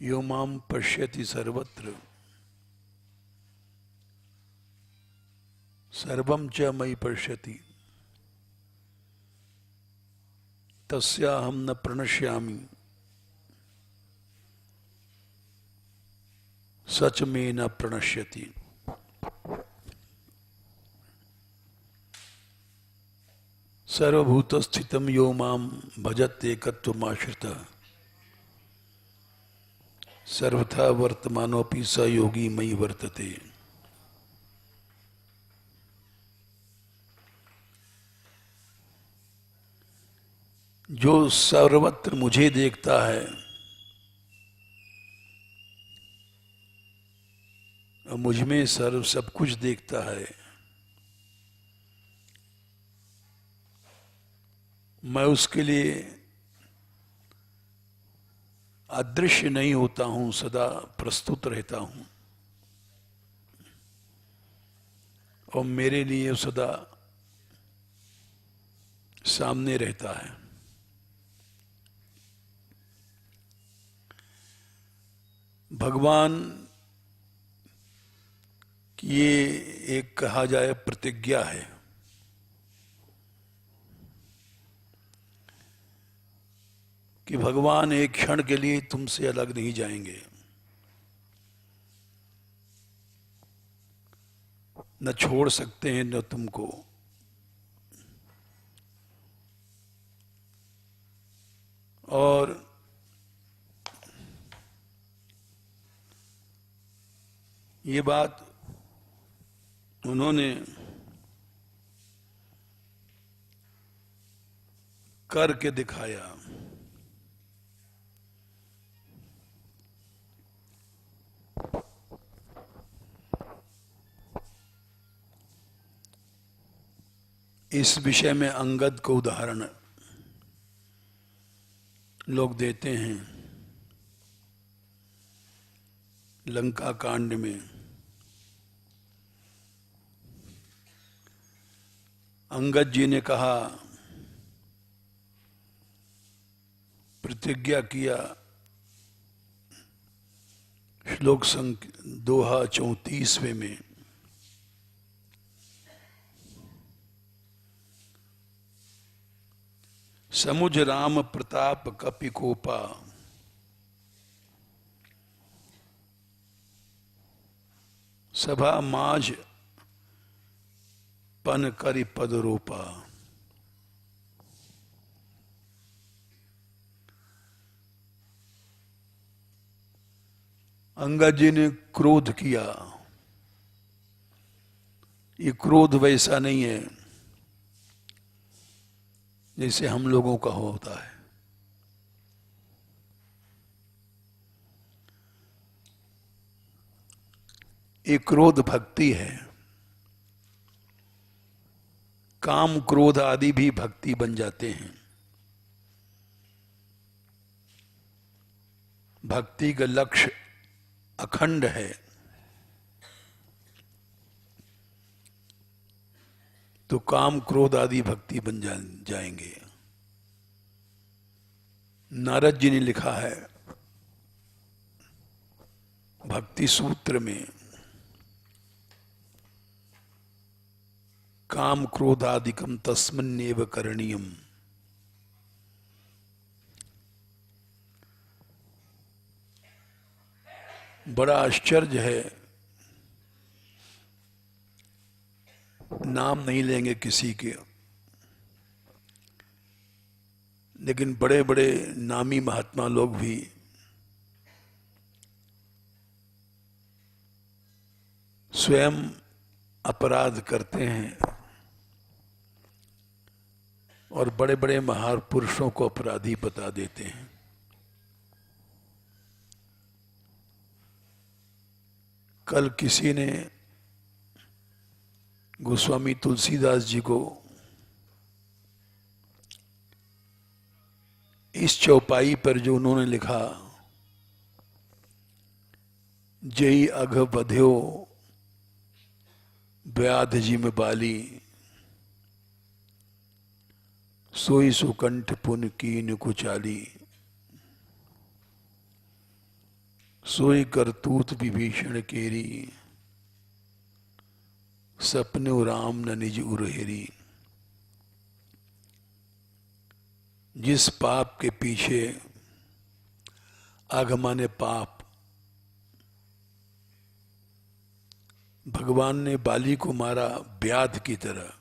यो मां पश्यति सर्वत्र सर्वं च मयि पश्यति तस्याहं न प्रणश्यामि सच में न प्रणश्यति। सर्वभूतस्थितं यो मां भजत्येकत्वमाश्रितः सर्वथा वर्तमानोऽपि स योगी मयि वर्तते। जो सर्वत्र मुझे देखता है और मुझ में सर्व सब कुछ देखता है, मैं उसके लिए अदृश्य नहीं होता हूं, सदा प्रस्तुत रहता हूं और मेरे लिए सदा सामने रहता है। भगवान की ये एक कहा जाए प्रतिज्ञा है कि भगवान एक क्षण के लिए तुमसे अलग नहीं जाएंगे, न छोड़ सकते हैं न तुमको। और ये बात उन्होंने करके दिखाया। इस विषय में अंगद को उदाहरण लोग देते हैं। लंका कांड में अंगद जी ने कहा, प्रतिज्ञा किया, श्लोक दोहा 34वें में, समुझ राम प्रताप कपि कोपा सभा माझ पन करि पद रोपा। अंगद जी ने क्रोध किया। ये क्रोध वैसा नहीं है जैसे हम लोगों का होता है। ये क्रोध भक्ति है। काम क्रोध आदि भी भक्ति बन जाते हैं। भक्ति का लक्ष्य अखंड है तो काम क्रोध आदि भक्ति बन जाएंगे। नारद जी ने लिखा है भक्ति सूत्र में, काम क्रोधादिकम तस्मन्नेव करणीयम। बड़ा आश्चर्य है, नाम नहीं लेंगे किसी के, लेकिन बड़े बड़े नामी महात्मा लोग भी स्वयं अपराध करते हैं और बड़े बड़े महापुरुषों को अपराधी बता देते हैं। कल किसी ने गोस्वामी तुलसीदास जी को इस चौपाई पर जो उन्होंने लिखा, जय अघ बध्यो व्याध जिम बाली सोई सुकंठ पुन कीन कुचाली। सोई करतूत विभीषण केरी, सपने राम न निज उरहेरी। जिस पाप के पीछे, आगमा ने पाप, भगवान ने बाली को मारा ब्याध की तरह,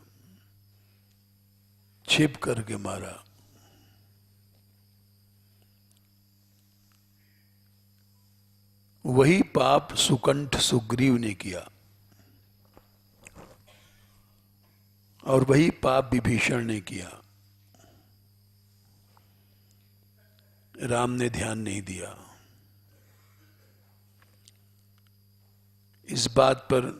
छिप करके मारा। वही पाप सुकंठ सुग्रीव ने किया और वही पाप विभीषण ने किया। राम ने ध्यान नहीं दिया। इस बात पर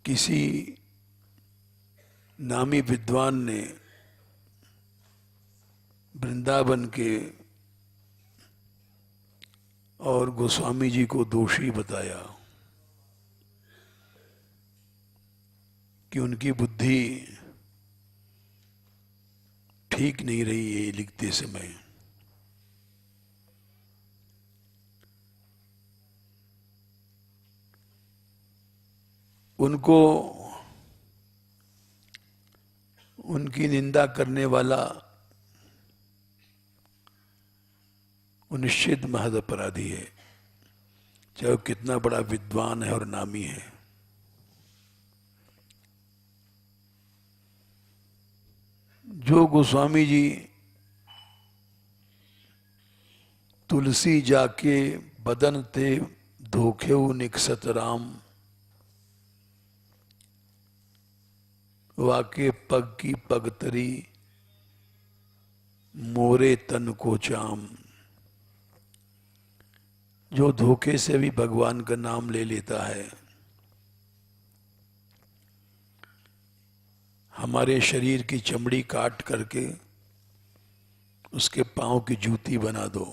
किसी नामी विद्वान ने वृंदावन के और गोस्वामी जी को दोषी बताया कि उनकी बुद्धि ठीक नहीं रही है लिखते समय। उनको उनकी निंदा करने वाला निश्चित महद अपराधी है, चाहे वो कितना बड़ा विद्वान है और नामी है। जो गोस्वामी जी तुलसी जाके बदन ते धोखेऊ निकसत राम, वाके पग की पगतरी मोरे तन को चाम। जो धोखे से भी भगवान का नाम ले लेता है, हमारे शरीर की चमड़ी काट करके उसके पांव की जूती बना दो।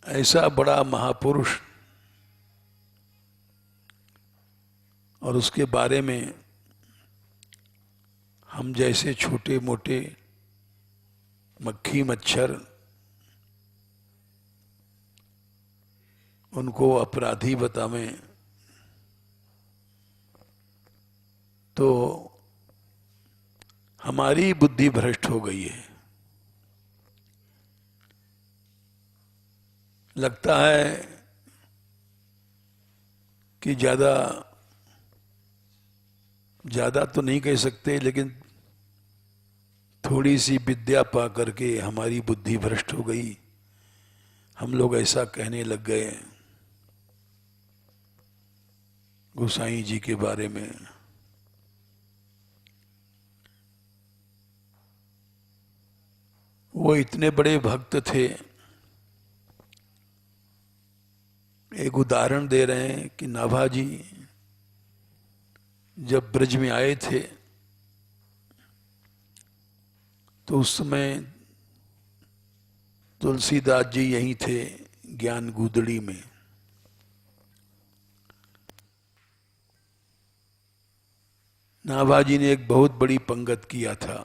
ऐसा बड़ा महापुरुष और उसके बारे में हम जैसे छोटे मोटे मक्खी मच्छर उनको अपराधी बतावें तो हमारी बुद्धि भ्रष्ट हो गई है। लगता है कि ज्यादा तो नहीं कह सकते, लेकिन थोड़ी सी विद्या पा करके हमारी बुद्धि भ्रष्ट हो गई। हम लोग ऐसा कहने लग गए गोसाई जी के बारे में। वो इतने बड़े भक्त थे। एक उदाहरण दे रहे हैं कि नाभाजी जब ब्रज में आए थे तो उस समय तुलसीदास जी यहीं थे ज्ञान गुदड़ी में। नाभाजी ने एक बहुत बड़ी पंगत किया था।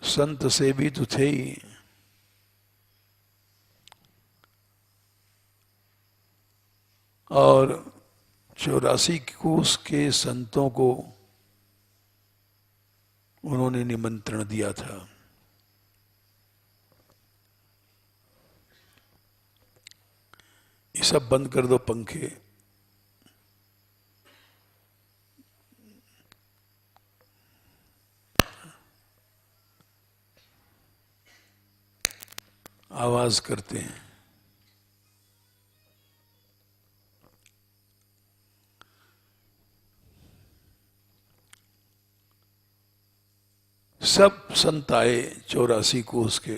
संत से भी तो थे ही, और 84 कोस के संतों को उन्होंने निमंत्रण दिया था। ये सब बंद कर दो पंखे। आवाज करते हैं। सब संत आए 84 कोस के।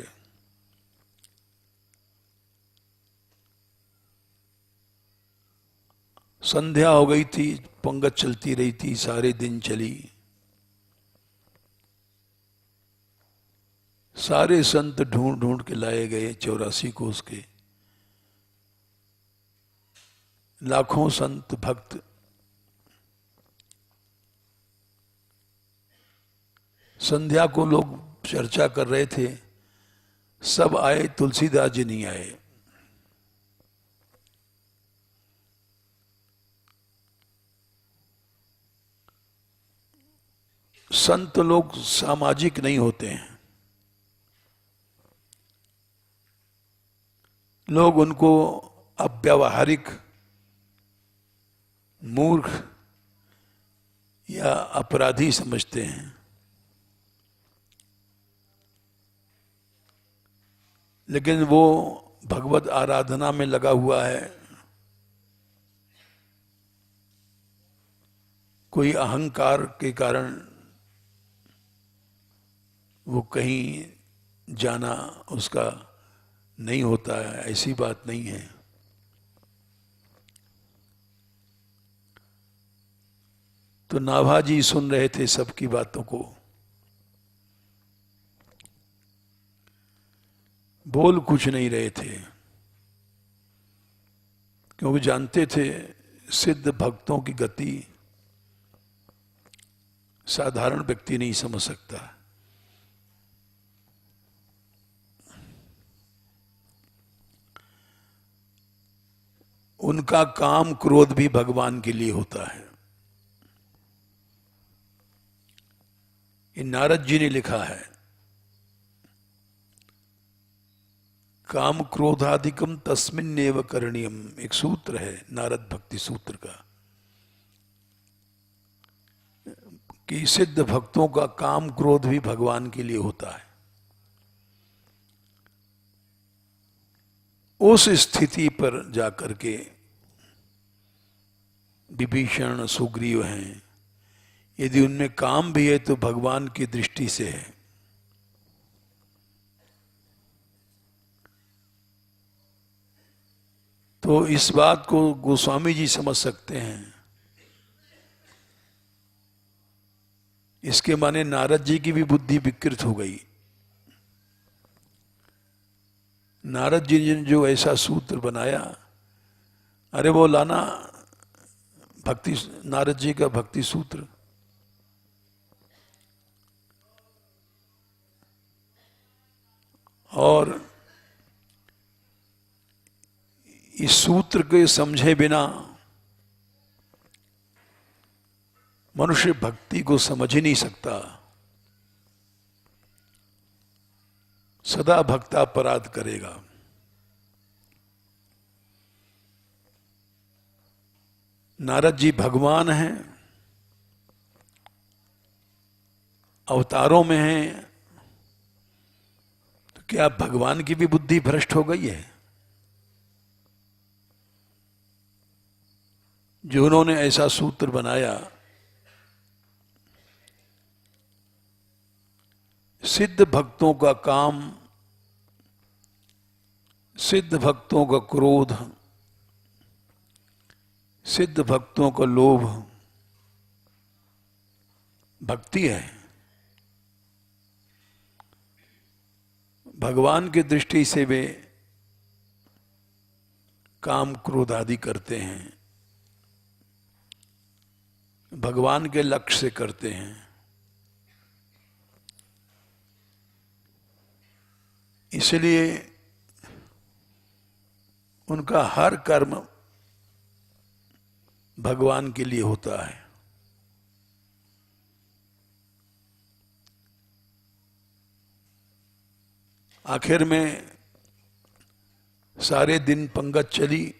संध्या हो गई थी, पंगत चलती रही थी, सारे दिन चली। सारे संत ढूंढ ढूंढ के लाए गए 84 कोस के। लाखों संत भक्त संध्या को लोग चर्चा कर रहे थे, सब आए, तुलसीदास जी नहीं आए। संत लोग सामाजिक नहीं होते हैं, लोग उनको अव्यावहारिक, मूर्ख या अपराधी समझते हैं। लेकिन वो भगवत आराधना में लगा हुआ है, कोई अहंकार के कारण वो कहीं जाना उसका नहीं होता है, ऐसी बात नहीं है। तो नाभाजी सुन रहे थे सबकी बातों को, बोल कुछ नहीं रहे थे, क्योंकि जानते थे सिद्ध भक्तों की गति साधारण व्यक्ति नहीं समझ सकता। उनका काम क्रोध भी भगवान के लिए होता है। ये नारद जी ने लिखा है, काम क्रोधाधिकम तस्मिन्नेव करणीयम, एक सूत्र है नारद भक्ति सूत्र का, कि सिद्ध भक्तों का काम क्रोध भी भगवान के लिए होता है। उस स्थिति पर जाकर के विभीषण, सुग्रीव हैं, यदि उनमें काम भी है तो भगवान की दृष्टि से है। तो इस बात को गोस्वामी जी समझ सकते हैं। इसके माने नारद जी की भी बुद्धि विकृत हो गई। नारद जी ने जो ऐसा सूत्र बनाया, अरे वो लाना भक्ति, नारद जी का भक्ति सूत्र, और इस सूत्र के समझे बिना मनुष्य भक्ति को समझ ही नहीं सकता, सदा भक्तापराध करेगा। नारद जी भगवान हैं, अवतारों में हैं, तो क्या भगवान की भी बुद्धि भ्रष्ट हो गई है? जो उन्होंने ऐसा सूत्र बनाया, सिद्ध भक्तों का काम, सिद्ध भक्तों का क्रोध, सिद्ध भक्तों का लोभ भक्ति है। भगवान की दृष्टि से वे काम क्रोध आदि करते हैं, भगवान के लक्ष्य से करते हैं। इसलिए उनका हर कर्म भगवान के लिए होता है। आखिर में सारे दिन पंगत चली,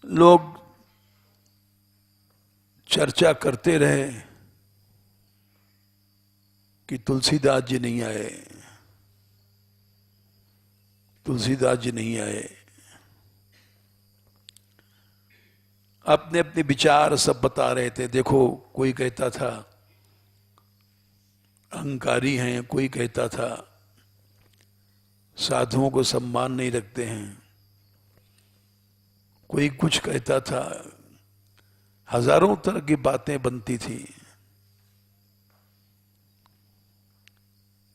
लोग चर्चा करते रहे कि तुलसीदास जी नहीं आए, तुलसीदास जी नहीं आए। अपने अपने विचार सब बता रहे थे। देखो, कोई कहता था अहंकारी हैं, कोई कहता था साधुओं को सम्मान नहीं रखते हैं, कोई कुछ कहता था। हजारों तरह की बातें बनती थी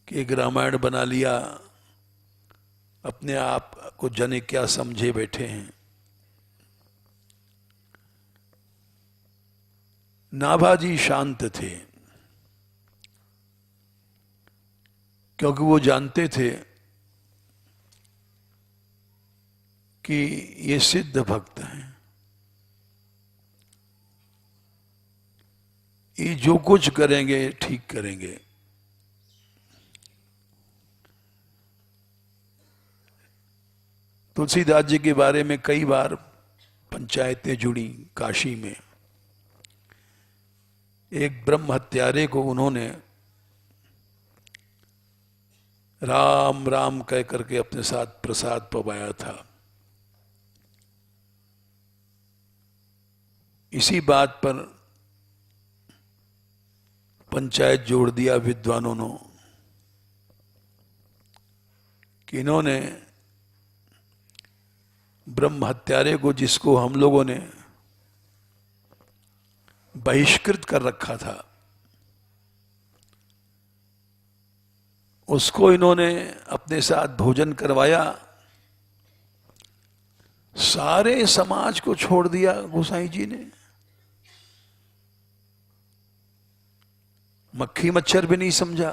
कि एक रामायण बना लिया, अपने आप को जाने क्या समझे बैठे हैं। नाभाजी शांत थे, क्योंकि वो जानते थे कि ये सिद्ध भक्त हैं, ये जो कुछ करेंगे ठीक करेंगे। तुलसीदास जी के बारे में कई बार पंचायतें जुड़ी काशी में। एक ब्रह्म हत्यारे को उन्होंने राम राम कह करके अपने साथ प्रसाद पवाया था। इसी बात पर पंचायत जोड़ दिया विद्वानों ने कि इन्होंने ब्रह्म हत्यारे को, जिसको हम लोगों ने बहिष्कृत कर रखा था, उसको इन्होंने अपने साथ भोजन करवाया, सारे समाज को छोड़ दिया गोसाई जी ने। मक्खी मच्छर भी नहीं समझा।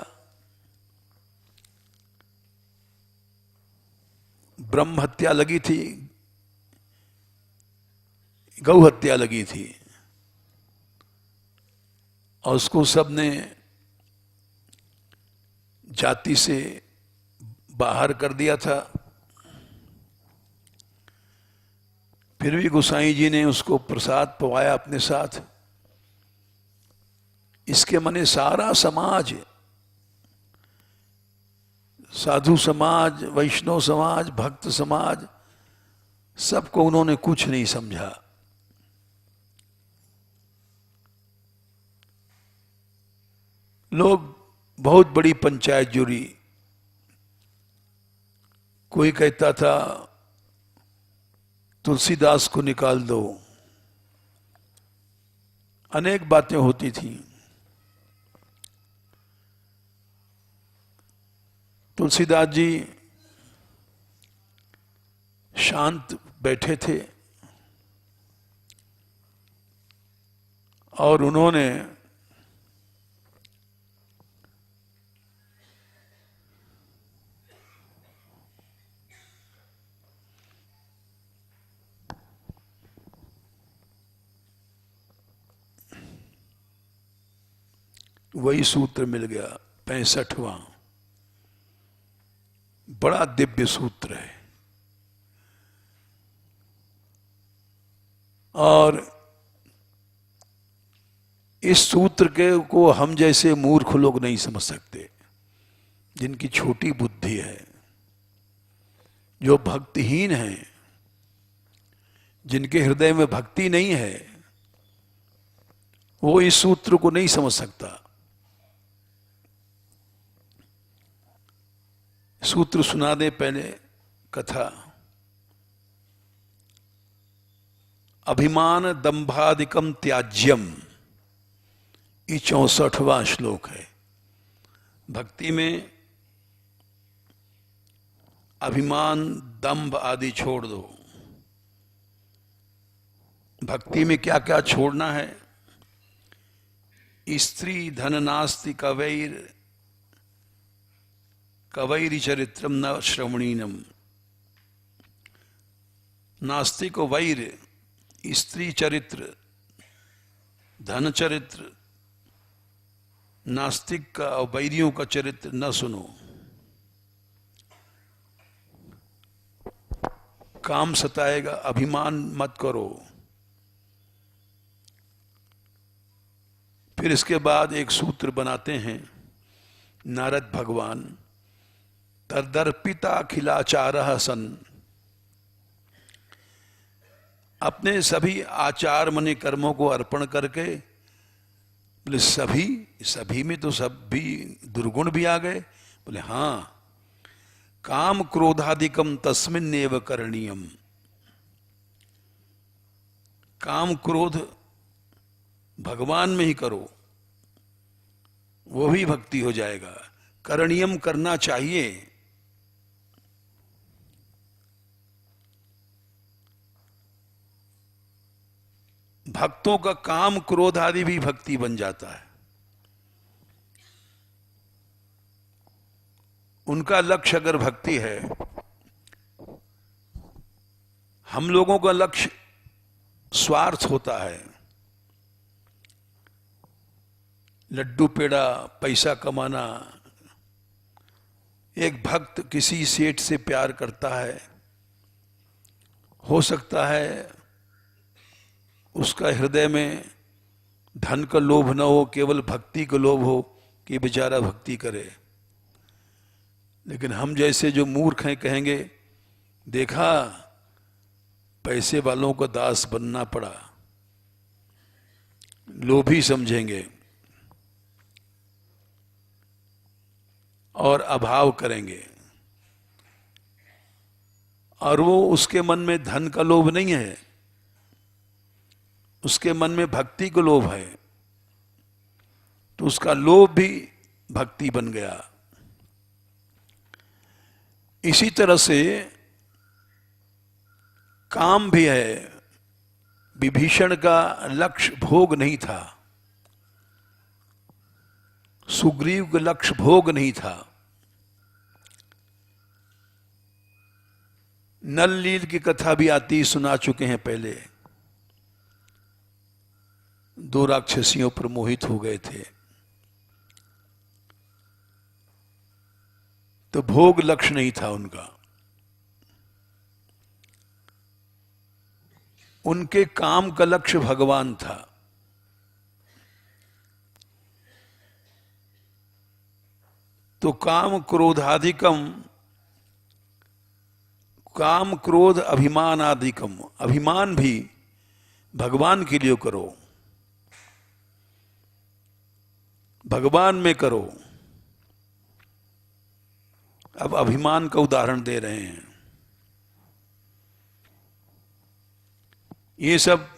ब्रह्म हत्या लगी थी, गौ हत्या लगी थी, और उसको सबने जाति से बाहर कर दिया था। फिर भी गोसाई जी ने उसको प्रसाद पवाया अपने साथ। इसके माने सारा समाज, साधु समाज, वैष्णव समाज, भक्त समाज, सबको उन्होंने कुछ नहीं समझा। लोग बहुत बड़ी पंचायत जुड़ी। कोई कहता था तुलसीदास को निकाल दो, अनेक बातें होती थी। तुलसीदास जी शांत बैठे थे और उन्होंने वही सूत्र मिल गया, 65वां, बड़ा दिव्य सूत्र है। और इस सूत्र के को हम जैसे मूर्ख लोग नहीं समझ सकते, जिनकी छोटी बुद्धि है, जो भक्तिहीन हैं, जिनके हृदय में भक्ति नहीं है, वो इस सूत्र को नहीं समझ सकता। सूत्र सुना दे पहले कथा। अभिमान दंभादिकम त्याज्यम, ये 64वां श्लोक है। भक्ति में अभिमान दंभ आदि छोड़ दो। भक्ति में क्या क्या छोड़ना है? स्त्री धन नास्ति कवैर कवैरि चरित्रम न श्रवणीनम। नास्तिक वैर, स्त्री चरित्र, धन चरित्र, नास्तिक का और वैरियों का चरित्र न सुनो। काम सताएगा, अभिमान मत करो। फिर इसके बाद एक सूत्र बनाते हैं नारद भगवान। तदर्पिता अखिलाचारः सन, अपने सभी आचार मने कर्मों को अर्पण करके, बोले सभी में तो सब भी दुर्गुण भी आ गए। बोले हाँ, काम क्रोधादिकम तस्मिन्नेव करणीयम। काम क्रोध भगवान में ही करो, वो भी भक्ति हो जाएगा। करणीयम, करना चाहिए। भक्तों का काम क्रोध आदि भी भक्ति बन जाता है। उनका लक्ष्य अगर भक्ति है, हम लोगों का लक्ष्य स्वार्थ होता है, लड्डू पेड़ा, पैसा कमाना। एक भक्त किसी सेठ से प्यार करता है, हो सकता है उसका हृदय में धन का लोभ न हो, केवल भक्ति का लोभ हो कि बेचारा भक्ति करे। लेकिन हम जैसे जो मूर्ख हैं कहेंगे, देखा पैसे वालों का दास बनना पड़ा, लोभी समझेंगे और अभाव करेंगे। और वो उसके मन में धन का लोभ नहीं है, उसके मन में भक्ति का लोभ है, तो उसका लोभ भी भक्ति बन गया। इसी तरह से काम भी है। विभीषण का लक्ष्य भोग नहीं था, सुग्रीव का लक्ष्य भोग नहीं था। नल लील की कथा भी आती, सुना चुके हैं पहले। दो राक्षसियों पर मोहित हो गए थे, तो भोग लक्ष्य नहीं था उनका। उनके काम का लक्ष्य भगवान था। तो काम क्रोधाधिकम, काम क्रोध अभिमान आदिकम, अभिमान भी भगवान के लिए करो, भगवान में करो। अब अभिमान का उदाहरण दे रहे हैं। ये सब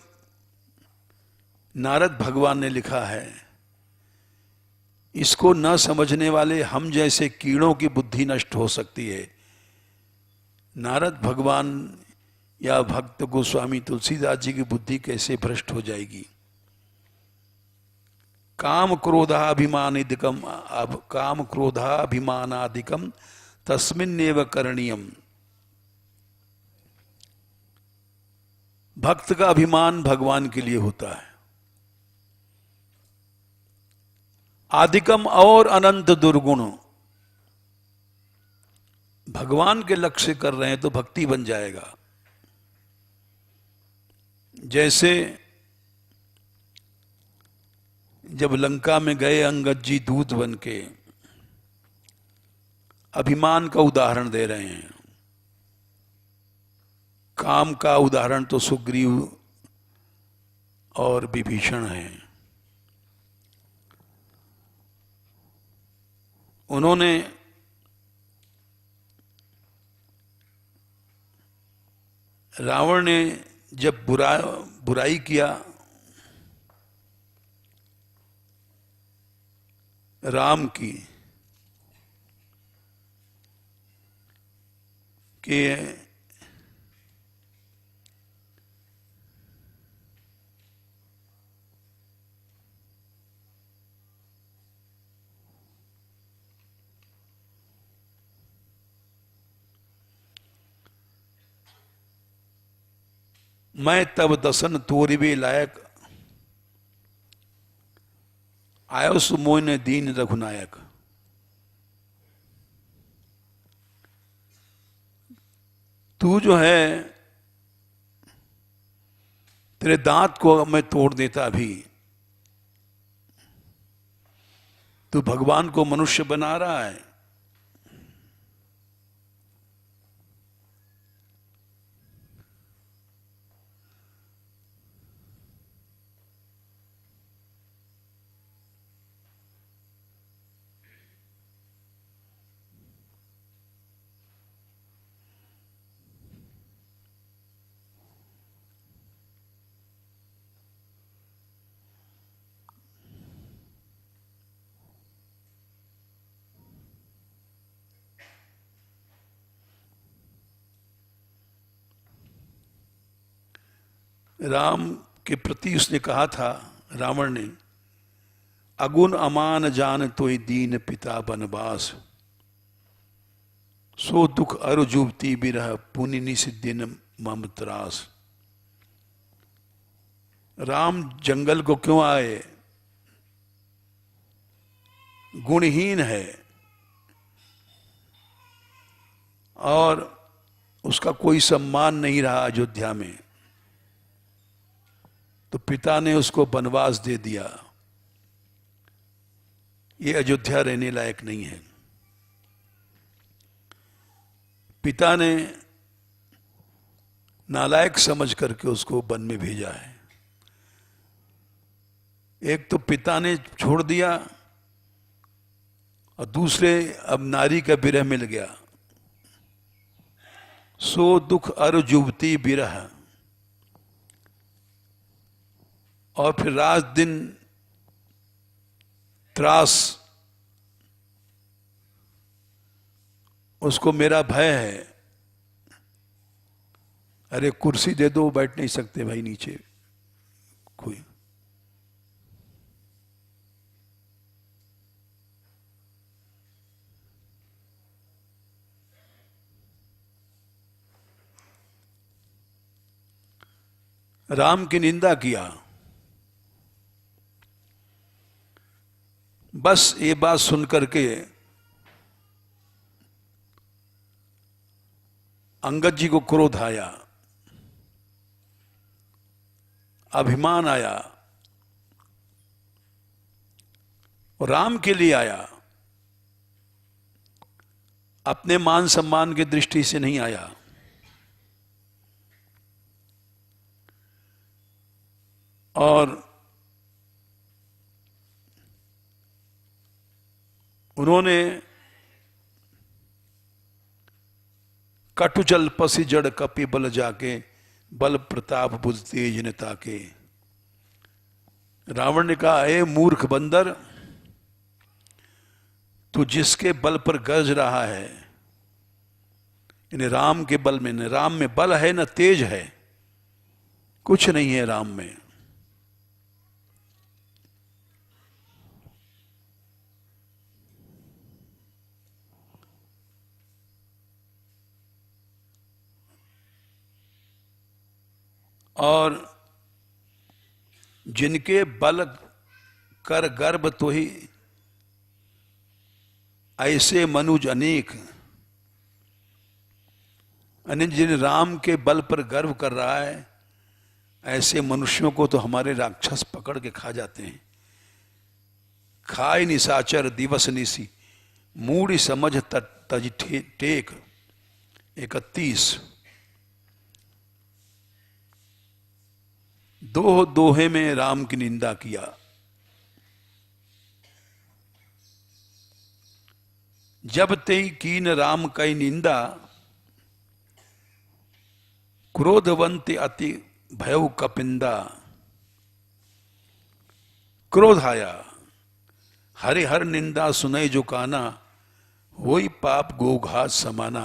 नारद भगवान ने लिखा है। इसको न समझने वाले हम जैसे कीड़ों की बुद्धि नष्ट हो सकती है। नारद भगवान या भक्त गोस्वामी तुलसीदास जी की बुद्धि कैसे भ्रष्ट हो जाएगी। काम क्रोधाभिमानादिकम, अब काम क्रोधाभिमानादिकम तस्मिन्नेव करणीयम। भक्त का अभिमान भगवान के लिए होता है। आदिकम और अनंत दुर्गुण, भगवान के लक्ष्य कर रहे हैं तो भक्ति बन जाएगा। जैसे जब लंका में गए अंगद जी दूत बन के, अभिमान का उदाहरण दे रहे हैं। काम का उदाहरण तो सुग्रीव और विभीषण हैं। उन्होंने रावण ने जब बुराई किया, राम की, कि मैं तब दसन तोरिबे लायक, आयो सुमोन दीन रघुनायक। तू जो है, तेरे दांत को मैं तोड़ देता अभी। तू भगवान को मनुष्य बना रहा है। राम के प्रति उसने कहा था, रावण ने, अगुण अमान जान तोय दीन पिता बनवास, सो दुख अरु जुबती बिरह पुनि निसिद्धिन मम त्रास। राम जंगल को क्यों आए? गुणहीन है और उसका कोई सम्मान नहीं रहा अयोध्या में, तो पिता ने उसको वनवास दे दिया। ये अयोध्या रहने लायक नहीं है। पिता ने नालायक समझ करके उसको वन में भेजा है। एक तो पिता ने छोड़ दिया और दूसरे अब नारी का विरह मिल गया। सो दुख अरु जुबती बिरह, और फिर रात दिन त्रास, उसको मेरा भय है। अरे कुर्सी दे दो, बैठ नहीं सकते भाई नीचे कोई। राम की निंदा किया। बस ये बात सुन करके अंगद जी को क्रोध आया, अभिमान आया, और राम के लिए आया, अपने मान सम्मान की दृष्टि से नहीं आया। और उन्होंने कटुचल पसी जड़ कपि बल जाके, बल प्रताप बुझ तेज ने ताके। रावण ने कहा, ए मूर्ख बंदर, तू जिसके बल पर गरज रहा है, इन्हें राम के बल में, न राम में बल है न तेज है, कुछ नहीं है राम में। और जिनके बल कर गर्भ तो ही ऐसे मनुज अनेक, यानी जिन राम के बल पर गर्व कर रहा है, ऐसे मनुष्यों को तो हमारे राक्षस पकड़ के खा जाते हैं। खाए निशाचर दिवस निसी, मूढ़ समझ तज टेक। 31। दोहे में राम की निंदा किया। जब ते कीन राम कई निंदा, क्रोधवंत अति भयउ कपिंदा। क्रोध आया, हरे हर निंदा सुनई जो काना, वही पाप गोघात समाना।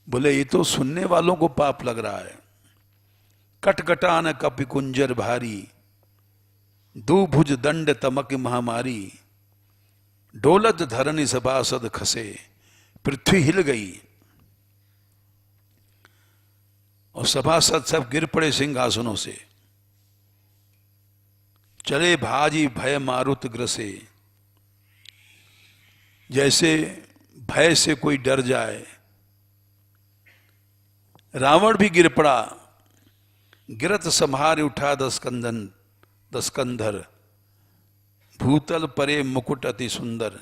बोले ये तो सुनने वालों को पाप लग रहा है। कटकटान कपि कुंजर भारी, दुभुज दंड तमक महामारी। डोलत धरनी सभासद खसे, पृथ्वी हिल गई और सभासद सब गिर पड़े सिंहासनों से। चले भाजी भय मारुत ग्रसे, जैसे भय से कोई डर जाए। रावण भी गिर पड़ा, गिरत संहार उठा दस्कंधर। भूतल परे मुकुट अति सुंदर।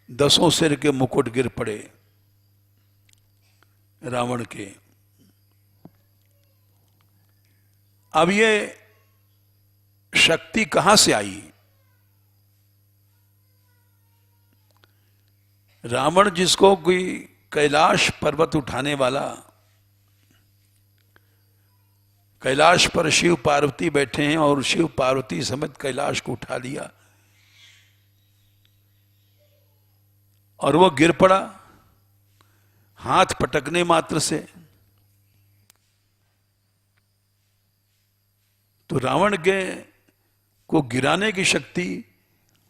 10 सिर के मुकुट गिर पड़े रावण के। अब ये शक्ति कहां से आई? रावण जिसको कोई कैलाश पर्वत उठाने वाला, कैलाश पर शिव पार्वती बैठे हैं और शिव पार्वती समेत कैलाश को उठा लिया और वो गिर पड़ा हाथ पटकने मात्र से। तो रावण के को गिराने की शक्ति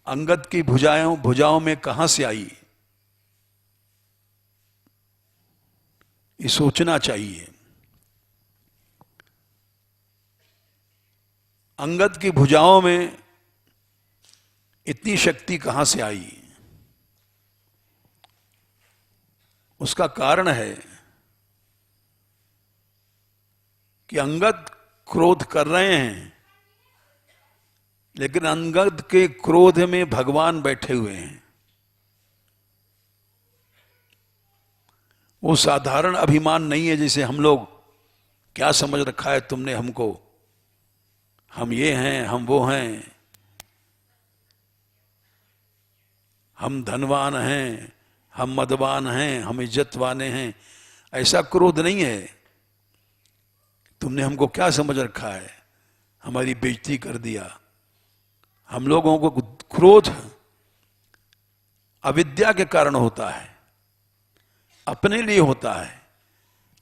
अंगद की भुजाओं में कहां से आई, ये सोचना चाहिए। अंगद की भुजाओं में इतनी शक्ति कहां से आई? उसका कारण है कि अंगद क्रोध कर रहे हैं, लेकिन अंगद के क्रोध में भगवान बैठे हुए हैं। वो साधारण अभिमान नहीं है जैसे हम लोग क्या समझ रखा है तुमने हमको, हम ये हैं, हम वो हैं, हम धनवान हैं, हम मदवान हैं, हम इज्जत वाले हैं। ऐसा क्रोध नहीं है। तुमने हमको क्या समझ रखा है, हमारी बेइज्जती कर दिया। हम लोगों को क्रोध अविद्या के कारण होता है, अपने लिए होता है,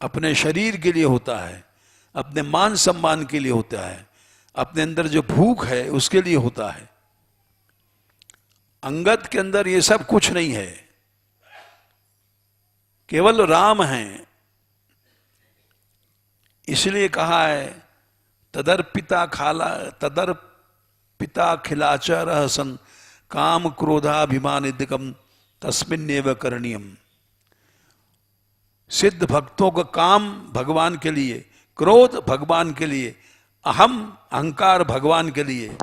अपने शरीर के लिए होता है, अपने मान सम्मान के लिए होता है, अपने अंदर जो भूख है उसके लिए होता है। अंगद के अंदर ये सब कुछ नहीं है, केवल राम हैं। इसलिए कहा है तदर्पिता खिलाचर सन काम क्रोधाभिमानिदिकम तस्मिन्नेव करणीयम। सिद्ध भक्तों का काम भगवान के लिए, क्रोध भगवान के लिए, अहंकार भगवान के लिए।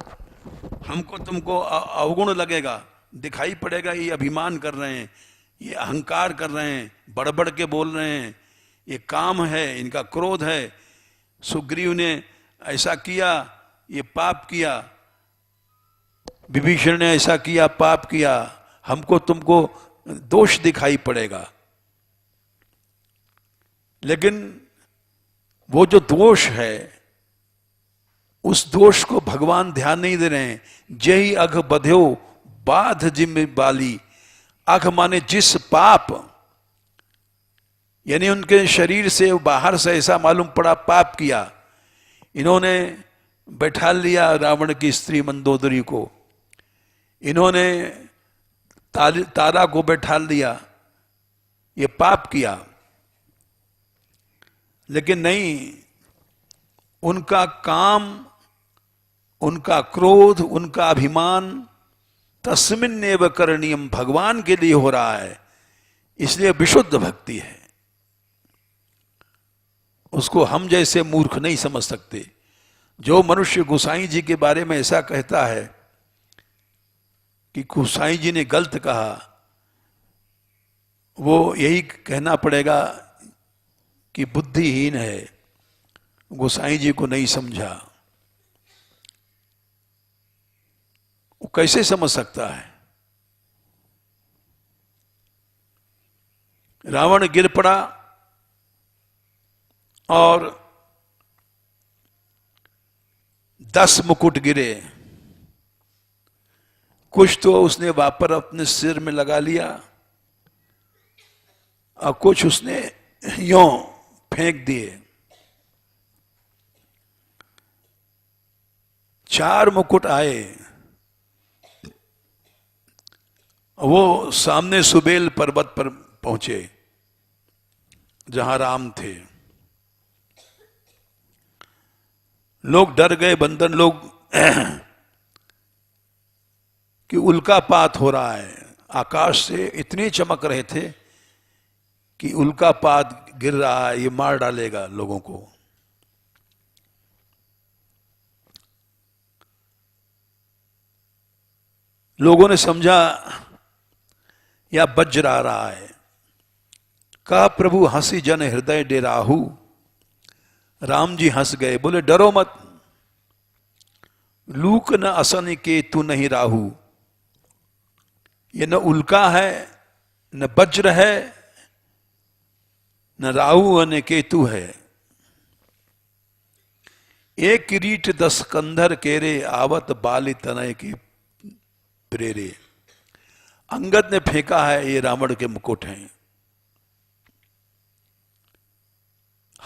हमको तुमको अवगुण लगेगा, दिखाई पड़ेगा ये अभिमान कर रहे हैं, ये अहंकार कर रहे हैं, बड़बड़ के बोल रहे हैं, ये काम है, इनका क्रोध है। सुग्रीव ने ऐसा किया, ये पाप किया, विभीषण ने ऐसा किया, पाप किया। हमको तुमको दोष दिखाई पड़ेगा, लेकिन वो जो दोष है उस दोष को भगवान ध्यान नहीं दे रहे हैं। जय अघ बध्यो बाध जिम बाली। अघ माने जिस पाप, यानी उनके शरीर से बाहर से ऐसा मालूम पड़ा पाप किया। इन्होंने बैठा लिया रावण की स्त्री मंदोदरी को, इन्होंने तारा को बैठा लिया, ये पाप किया। लेकिन नहीं, उनका काम, उनका क्रोध, उनका अभिमान तस्मिन्नेव करणीयम, भगवान के लिए हो रहा है। इसलिए विशुद्ध भक्ति है। उसको हम जैसे मूर्ख नहीं समझ सकते। जो मनुष्य गोसाई जी के बारे में ऐसा कहता है कि गोसाई जी ने गलत कहा, वो यही कहना पड़ेगा कि बुद्धिहीन है, गोसाई जी को नहीं समझा। वो कैसे समझ सकता है? रावण गिर पड़ा और 10 मुकुट गिरे। कुछ तो उसने वापर अपने सिर में लगा लिया और कुछ उसने यों फेंक दिए। 4 मुकुट आए। वो सामने सुबेल पर्वत पर पहुंचे जहां राम थे। लोग डर गए, बंदर लोग, कि उल्कापात हो रहा है। आकाश से इतनी चमक रहे थे कि उल्कापात गिर रहा है, ये मार डालेगा लोगों को। लोगों ने समझा या वज्र आ रहा है। कहा प्रभु हंसी जन हृदय डेराहू। राम जी हंस गए, बोले डरो मत, लूक न असन के तू नहीं राहू। ये न उल्का है, न वज्र है, न राहु न केतु है। एक किरीट 10 कंधर केरे आवत बाली तनय के प्रेरे। अंगद ने फेंका है, ये रावण के मुकुट हैं।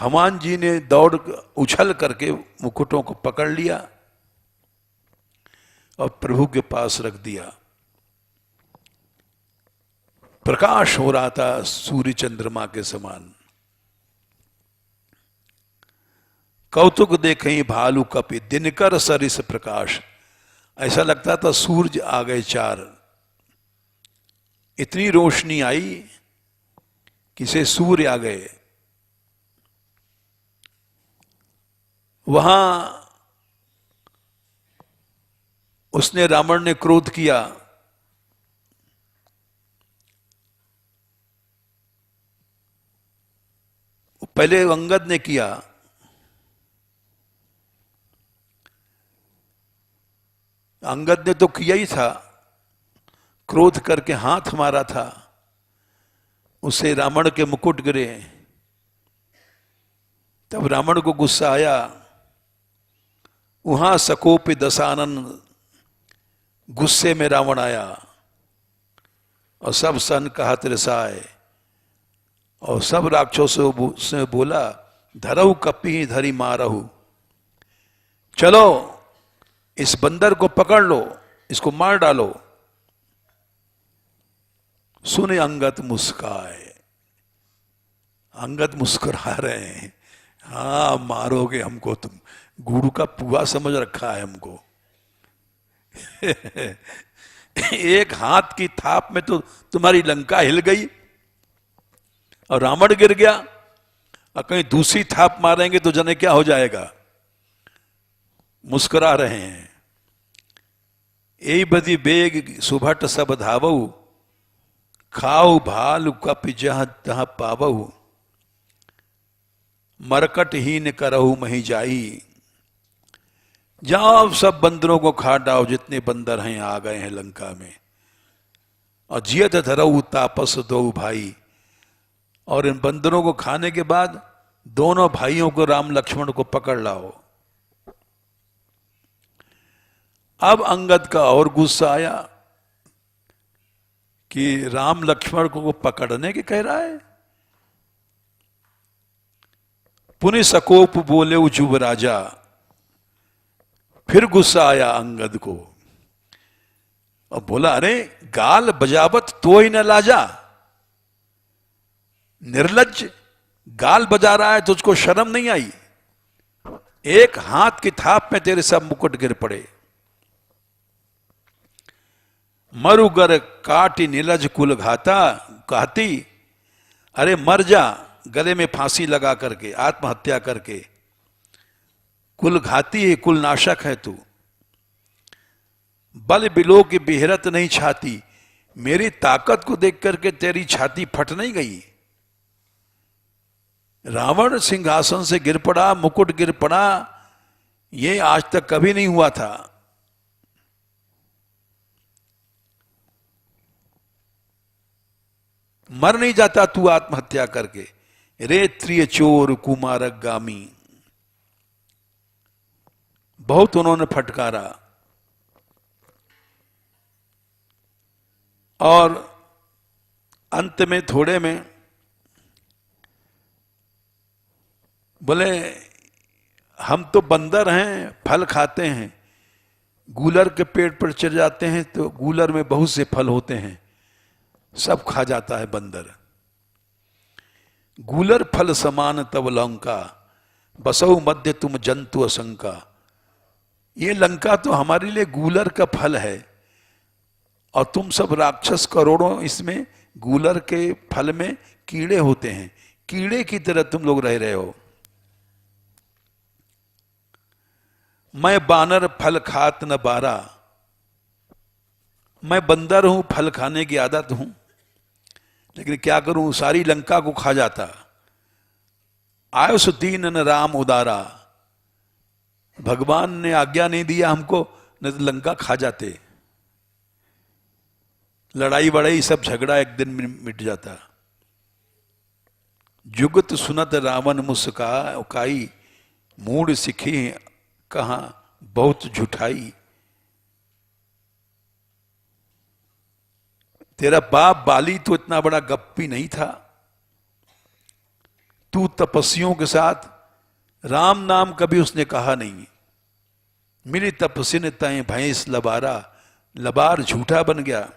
हनुमान जी ने दौड़ उछल करके मुकुटों को पकड़ लिया और प्रभु के पास रख दिया। प्रकाश हो रहा था सूर्य चंद्रमा के समान। कौतुक देखें भालू कपि दिनकर सरिस प्रकाश, ऐसा लगता था सूरज आ गए चार। इतनी रोशनी आई कि से सूर्य आ गए। वहां उसने रावण ने क्रोध किया, पहले अंगद ने किया। अंगद ने तो किया ही था, क्रोध करके हाथ मारा था, उससे रावण के मुकुट गिरे। तब रावण को गुस्सा आया। वहां सकोप दशानन, गुस्से में रावण आया और सब सन कहा तिरसाए, और सब राक्षसों से बोला धरऊ कपी धरी मारहु, चलो इस बंदर को पकड़ लो, इसको मार डालो। सुने अंगद मुस्काए, अंगद मुस्कुरा रहे हैं, हाँ मारोगे हमको, तुम गुरु का पुआ समझ रखा है हमको। एक हाथ की थाप में तो तुम्हारी लंका हिल गई और रावण गिर गया, और कहीं दूसरी थाप मारेंगे तो जाने क्या हो जाएगा। मुस्कुरा रहे हैं। यही बदी बेग सुभट सब धावऊ, खाओ भालू कपि जहां तहां पावऊ, मरकट हीन करहु मही जाई। जाओ सब बंदरों को खा डाओ, जितने बंदर हैं आ गए हैं लंका में, और जियत धरऊ तापस दो भाई। और इन बंदरों को खाने के बाद दोनों भाइयों को, राम लक्ष्मण को पकड़ लाओ। अब अंगद का और गुस्सा आया कि राम लक्ष्मण को पकड़ने के कह रहा है। पुनि सकोप बोले उजुब राजा, फिर गुस्सा आया अंगद को और बोला अरे गाल बजावत तो ही न लाजा, निर्लज्ज, गाल बजा रहा है तुझको शर्म नहीं आई। एक हाथ की थाप में तेरे सब मुकुट गिर पड़े। मरुगर काटी नीलज कुल घाता कहती, अरे मर जा गले में फांसी लगा करके, आत्महत्या करके। कुल घाती है, कुल नाशक है तू। बल बिलो की बिहरत नहीं छाती, मेरी ताकत को देख करके तेरी छाती फट नहीं गई। रावण सिंहासन से गिर पड़ा, मुकुट गिर पड़ा, ये आज तक कभी नहीं हुआ था। मर नहीं जाता तू आत्महत्या करके। रे त्रिय चोर कुमारक गामी, बहुत उन्होंने फटकारा। और अंत में थोड़े में बोले हम तो बंदर हैं, फल खाते हैं, गूलर के पेड़ पर चढ़ जाते हैं तो गूलर में बहुत से फल होते हैं, सब खा जाता है बंदर। गूलर फल समान तब लंका, बसौ मध्य तुम जंतु असंका। ये लंका तो हमारे लिए गूलर का फल है, और तुम सब राक्षस करोड़ों इसमें गूलर के फल में कीड़े होते हैं, कीड़े की तरह तुम लोग रह रहे हो। मैं बानर फल खात न बारा, मैं बंदर हूं, फल खाने की आदत हूं, लेकिन क्या करूं, सारी लंका को खा जाता। आयुष दीन न राम उदारा, भगवान ने आज्ञा नहीं दिया हमको, न तो लंका खा जाते। लड़ाई बड़ाई सब झगड़ा एक दिन में मिट जाता। जुगत सुनत रावण मुस्का उकाई, मूड सिखी कहा बहुत झुठाई। तेरा बाप बाली तो इतना बड़ा गप्पी नहीं था, तू तपस्वियों के साथ राम नाम कभी उसने कहा नहीं। मिली तपसिन तय भैंस लबारा, लबार झूठा बन गया।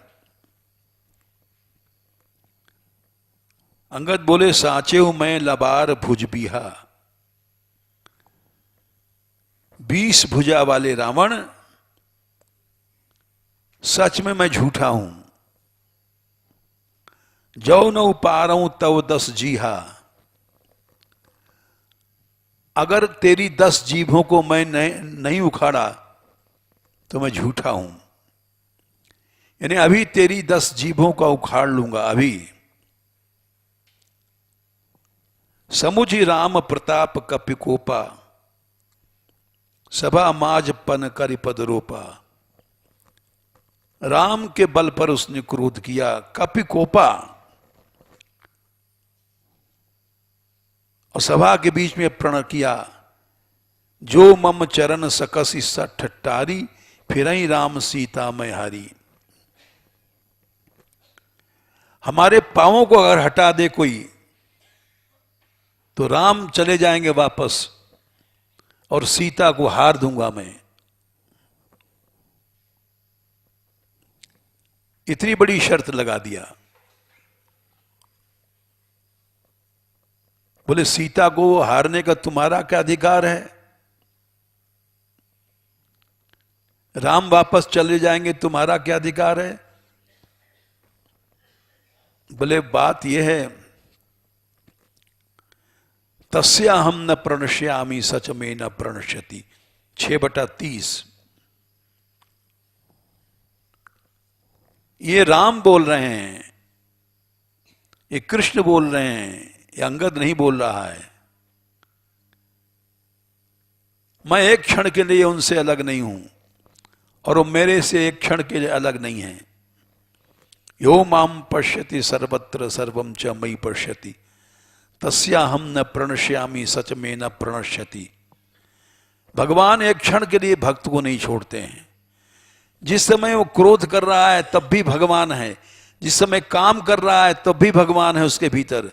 अंगद बोले साचे हूं मैं लबार भुजबीहा। 20 भुजा वाले रावण, सच में मैं झूठा हूं। जो न पारऊं तव 10 जीहा। अगर तेरी 10 जीभों को मैं नहीं उखाड़ा तो मैं झूठा हूं। यानी अभी तेरी 10 जीभों का उखाड़ लूंगा अभी। समुझी राम प्रताप कपिकोपा, सभा माज पन करि पद रोपा। राम के बल पर उसने क्रोध किया, कपिकोपा, और सभा के बीच में प्रण किया। जो मम चरण सकस सा ठट्टारी, फिर ही राम सीता मैं हारी। हमारे पांवों को अगर हटा दे कोई तो राम चले जाएंगे वापस और सीता को हार दूंगा मैं। इतनी बड़ी शर्त लगा दिया। बोले सीता को हारने का तुम्हारा क्या अधिकार है? राम वापस चले जाएंगे, तुम्हारा क्या अधिकार है? बोले बात यह है, तस्या हम न प्रणश्यामी सच में न प्रणश्यति। 6/30। ये राम बोल रहे हैं, ये कृष्ण बोल रहे हैं, ये अंगद नहीं बोल रहा है। मैं एक क्षण के लिए उनसे अलग नहीं हूं और वो मेरे से एक क्षण के लिए अलग नहीं है। यो माम पश्यति सर्वत्र सर्वम च मयि पश्यति, तस्या हम न प्रणश्यामी सच में न प्रणश्यति। भगवान एक क्षण के लिए भक्त को नहीं छोड़ते हैं। जिस समय वो क्रोध कर रहा है तब भी भगवान है, जिस समय काम कर रहा है तब भी भगवान है उसके भीतर,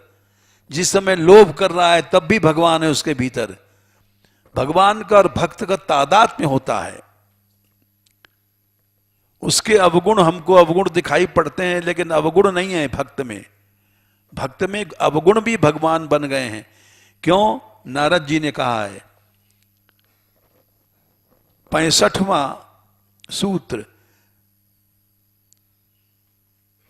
जिस समय लोभ कर रहा है तब भी भगवान है उसके भीतर। भगवान का और भक्त का तादात्म्य होता है। उसके अवगुण हमको अवगुण दिखाई पड़ते हैं, लेकिन अवगुण नहीं है भक्त में। भक्त में अवगुण भी भगवान बन गए हैं। क्यों? नारद जी ने कहा है 65वां सूत्र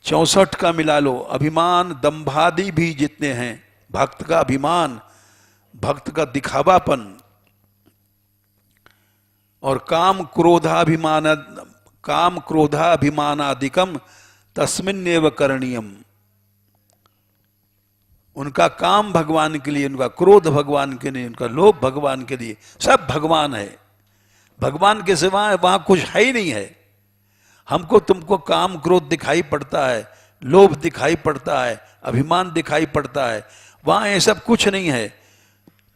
64 का मिला लो। अभिमान दंभादि भी जितने हैं, भक्त का अभिमान, भक्त का दिखावापन और काम क्रोधाभिमानादिकम तस्मिन्नेव करणीयम। उनका काम भगवान के लिए, उनका क्रोध भगवान के लिए, उनका लोभ भगवान के लिए, सब भगवान है। भगवान के सिवा वहां कुछ है ही नहीं है। हमको तुमको काम क्रोध दिखाई पड़ता है, लोभ दिखाई पड़ता है, अभिमान दिखाई पड़ता है, वहां ये सब कुछ नहीं है।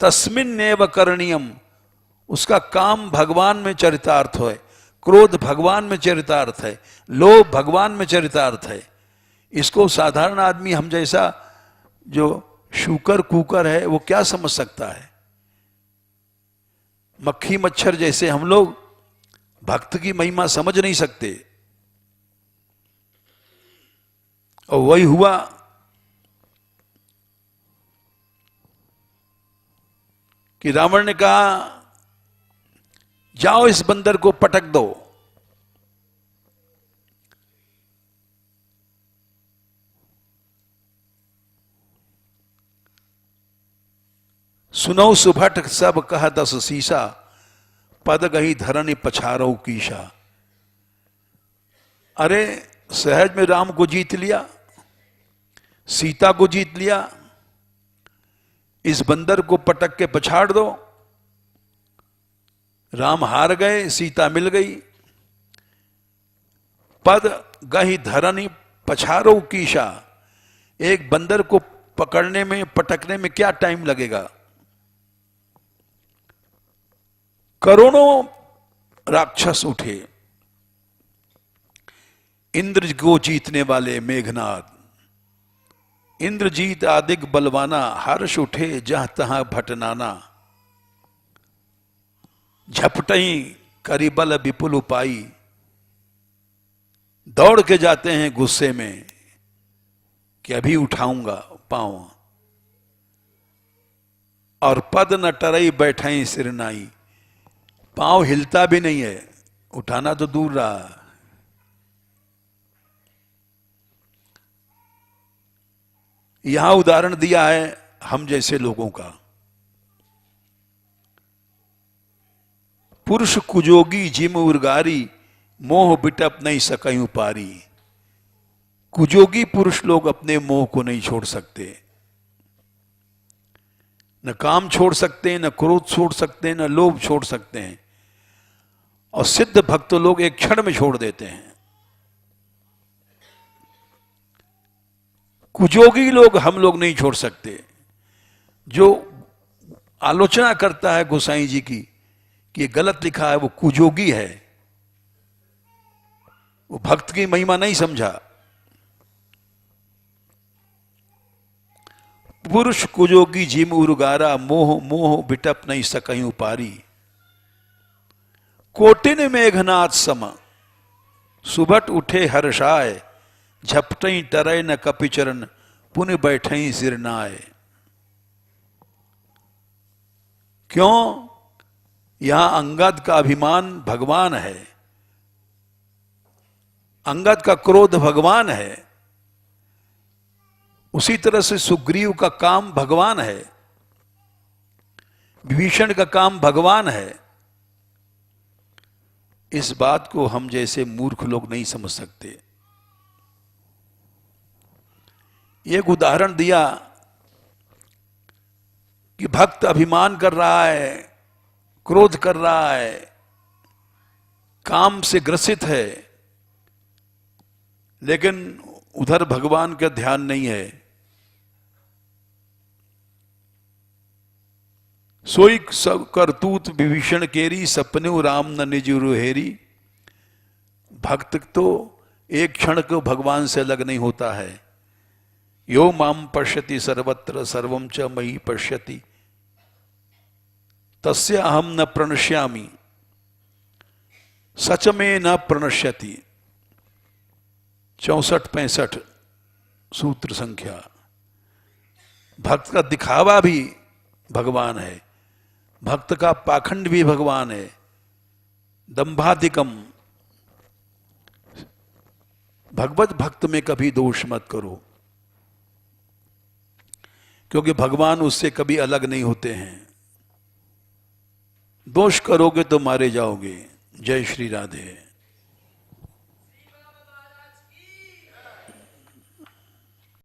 तस्मिन्नेव करणीयम, उसका काम भगवान में चरितार्थ है, क्रोध भगवान में चरितार्थ है, लोभ भगवान में चरितार्थ है। इसको साधारण आदमी हम जैसा जो शूकर कूकर है वो क्या समझ सकता है? मक्खी मच्छर जैसे हम लोग भक्त की महिमा समझ नहीं सकते। और वही हुआ। कि रावण ने कहा जाओ इस बंदर को पटक दो। सुनो सुभट सब कह 10 सीसा, पद गही धरनी पछारो कीशा। अरे सहज में राम को जीत लिया, सीता को जीत लिया, इस बंदर को पटक के पछाड़ दो। राम हार गए, सीता मिल गई। पद गही धरनी पछारो कीशा। एक बंदर को पकड़ने में, पटकने में क्या टाइम लगेगा? करोड़ों राक्षस उठे। इंद्र को जीतने वाले मेघनाद, इंद्रजीत आदिक बलवाना, हर्ष उठे जहां तहां भटनाना। झपटई करी बल विपुल उपाई, दौड़ के जाते हैं गुस्से में कि अभी उठाऊंगा पांव। और पद न टरई बैठाई सिरनाई, पांव हिलता भी नहीं है, उठाना तो दूर रहा। यहां उदाहरण दिया है हम जैसे लोगों का। पुरुष कुजोगी जिम उर्गारी, मोह बिटप नहीं सकयूं पारी। कुजोगी पुरुष लोग अपने मोह को नहीं छोड़ सकते, न काम छोड़ सकते हैं, न क्रोध छोड़ सकते हैं, न लोभ छोड़ सकते हैं। और सिद्ध भक्त लोग एक क्षण में छोड़ देते हैं। कुजोगी लोग हम लोग नहीं छोड़ सकते। जो आलोचना करता है गोसाई जी की कि ये गलत लिखा है, वो कुजोगी है, वो भक्त की महिमा नहीं समझा। पुरुष कुजोगी जिम उर्गारा, मोह मोह बिटप नहीं सकयूं पारी। कोटिन मेघनाथ सम, सुबट उठे हर्षाय। झपटई टरय न कपिचरण, पुन बैठई सिरनाय। क्यों? यहां अंगद का अभिमान भगवान है, अंगद का क्रोध भगवान है, उसी तरह से सुग्रीव का काम भगवान है, विभीषण का काम भगवान है। इस बात को हम जैसे मूर्ख लोग नहीं समझ सकते। एक उदाहरण दिया कि भक्त अभिमान कर रहा है, क्रोध कर रहा है, काम से ग्रसित है, लेकिन उधर भगवान का ध्यान नहीं है। सोई सब करतूत विभीषण केरी, सपने राम न निज रुहेरी। भक्त तो एक क्षण को भगवान से अलग नहीं होता है। यो माम पश्यति सर्वत्र सर्वं च मयि पश्यति, तस्य अहम न प्रणश्यामि, सच में न प्रणश्यति। 64-65 सूत्र संख्या। भक्त का दिखावा भी भगवान है, भक्त का पाखंड भी भगवान है। दंभाधिकम, भगवत भक्त में कभी दोष मत करो, क्योंकि भगवान उससे कभी अलग नहीं होते हैं। दोष करोगे तो मारे जाओगे। जय श्री राधे।